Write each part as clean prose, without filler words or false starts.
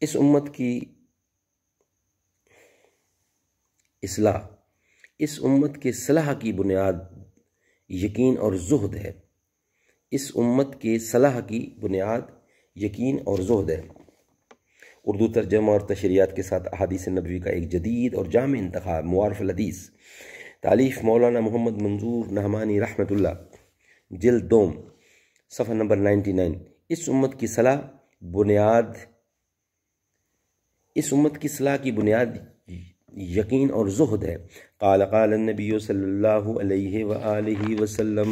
इस उम्मत की इस्लाह, इस उम्मत के सलाह की बुनियाद यकीन और ज़ुहद है। इस उम्मत के सलाह की बुनियाद यकीन और ज़ुहद है। उर्दू तर्जमा और तशरीहात के साथ अहादीस नबवी का एक जदीद और जाम इंतखाब, मुआरफ़ुल हदीस, तालीफ़ मौलाना मोहम्मद मंजूर नहमानी रहमतुल्लाह, जिल्द 2, सफ़ा नंबर 99। इस उम्मत की सलाह की बुनियाद यकीन और ज़ुहद है। क़ाल क़ाल नबी सल्लल्लाहु अलैहि व आलिहि वसल्लम,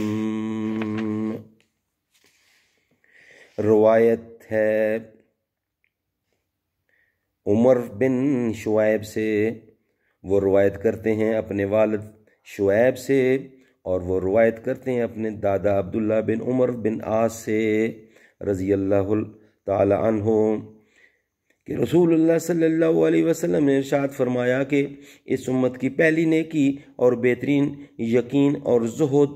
रवायत है उमर बिन शुआइब से, वो रवायत करते हैं अपने वालिद शुआइब से, और वो रवायत करते हैं अपने दादा अब्दुल्ला बिन उमर बिन आस से रज़ी अल्लाहु ताला अन्हु कि रसूलुल्लाह सल्लल्लाहु अलैहि वसल्लम ने इरशाद फरमाया कि इस उम्मत की पहली नेकी और बेहतरीन यकीन और ज़ुहद,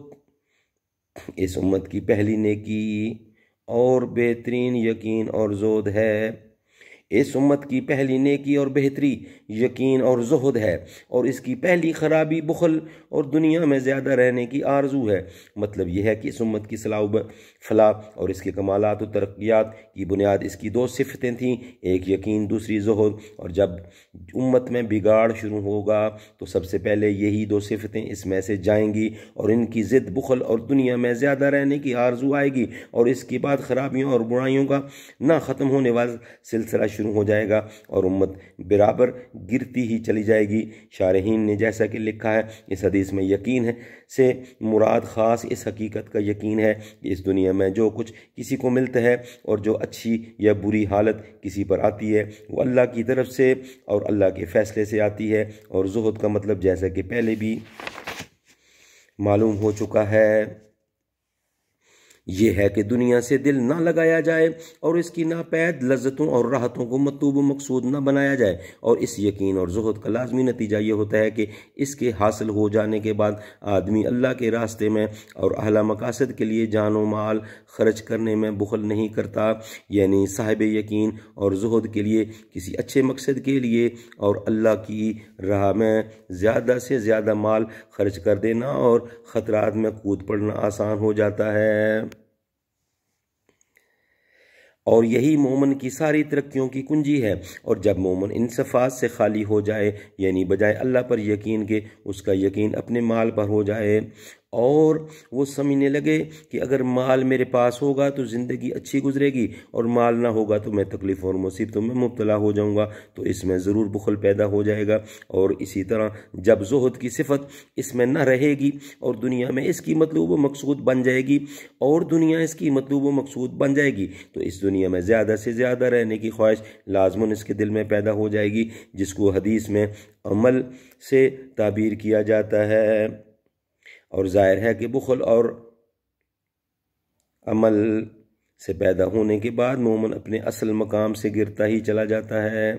इस उम्मत की पहली नेकी और बेहतरीन यकीन और ज़ुहद है। इस उम्मत की पहली नेकी और बेहतरी यकीन और ज़ुहद है, और इसकी पहली खराबी बुखल और दुनिया में ज़्यादा रहने की आरजू है। मतलब यह है कि इस उम्मत की फलाह और इसके कमालात और तरक्यात की बुनियाद इसकी दो सिफतें थीं, एक यकीन, दूसरी ज़ुहद। और जब उम्मत में बिगाड़ शुरू होगा तो सबसे पहले यही दो सिफतें इसमें से जाएंगी और इनकी ज़िद बुखल और दुनिया में ज़्यादा रहने की आरजू आएगी, और इसके बाद खराबियों और बुराइयों का ना ख़त्म होने वाला सिलसिला शुरू हो जाएगा और उम्मत बराबर गिरती ही चली जाएगी। शारहीन ने जैसा कि लिखा है, इस हदीस में यकीन है से मुराद ख़ास इस हकीकत का यकीन है कि इस दुनिया में जो कुछ किसी को मिलता है और जो अच्छी या बुरी हालत किसी पर आती है वो अल्लाह की तरफ से और अल्लाह के फ़ैसले से आती है। और ज़ुहद का मतलब जैसा कि पहले भी मालूम हो चुका है, ये है कि दुनिया से दिल ना लगाया जाए और इसकी नापैद लज्जतों और राहतों को मतलूब मकसूद ना बनाया जाए। और इस यकीन और ज़ुहद का लाजमी नतीजा ये होता है कि इसके हासिल हो जाने के बाद आदमी अल्लाह के रास्ते में और अहला मकासद के लिए जान व माल खर्च करने में बुखल नहीं करता। यानी साहिब यकीन और ज़ुहद के लिए किसी अच्छे मकसद के लिए और अल्लाह की राह में ज़्यादा से ज़्यादा माल खर्च कर देना और ख़तरात में कूद पड़ना आसान हो जाता है। और यही मोमन की सारी तरक्कियों की कुंजी है। और जब मोमन इन सिफात से खाली हो जाए, यानी बजाय अल्लाह पर यकीन के उसका यकीन अपने माल पर हो जाए, और वो समझने लगे कि अगर माल मेरे पास होगा तो ज़िंदगी अच्छी गुजरेगी और माल ना होगा तो मैं तकलीफ़ और मुसीबतों में मुब्तला हो जाऊंगा, तो इसमें ज़रूर बुखल पैदा हो जाएगा। और इसी तरह जब ज़ुहद की सिफत इसमें न रहेगी और दुनिया में इसकी मतलूब व मकसूद बन जाएगी और दुनिया इसकी मतलूब व मकसूद बन जाएगी, तो इस दुनिया में ज़्यादा से ज़्यादा रहने की ख्वाहिश लाज़मन इसके दिल में पैदा हो जाएगी, जिसको हदीस में अमल से ताबीर किया जाता है। और ज़ाहिर है कि बुखल और अमल से पैदा होने के बाद मोमन अपने असल मकाम से गिरता ही चला जाता है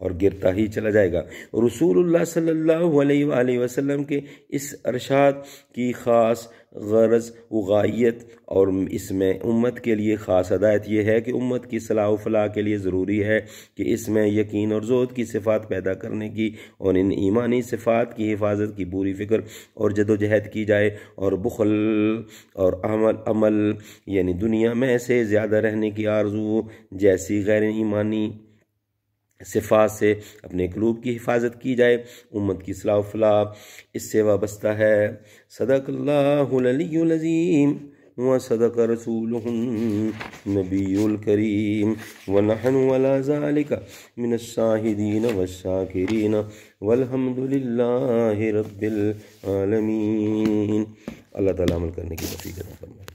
और गिरता ही चला जाएगा। रसूलुल्लाह सल्लल्लाहु अलैहि वसल्लम के इस अरशाद की ख़ास गरज उगायत और इसमें उम्मत के लिए ख़ास हदायत यह है कि उम्मत की सलाह व फलाह के लिए ज़रूरी है कि इसमें यकीन और ज़ुहद की सिफ़ात पैदा करने की और इन ईमानी सिफ़ात की हिफाजत की पूरी फ़िक्र और जदोजहद की जाए, और बुखल और अमल यानी दुनिया में से ज़्यादा रहने की आरज़ू जैसी गैर ईमानी सिफात से अपने क़ुलूब की हिफाजत की जाए। उम्मत की इस्लाह व फलाह इससे वाबस्ता है। सदक़ल्लाहुल अलीयुल अज़ीम व सदक़ रसूलुहुन नबियुल करीम व नहनु अला ज़ालिका मिनश शाहिदीन वश्शाकिरीन वल्हम्दुलिल्लाहि रब्बिल आलमीन। अल्लाह ताला अमल करने की तौफ़ीक़ अता फरमाए।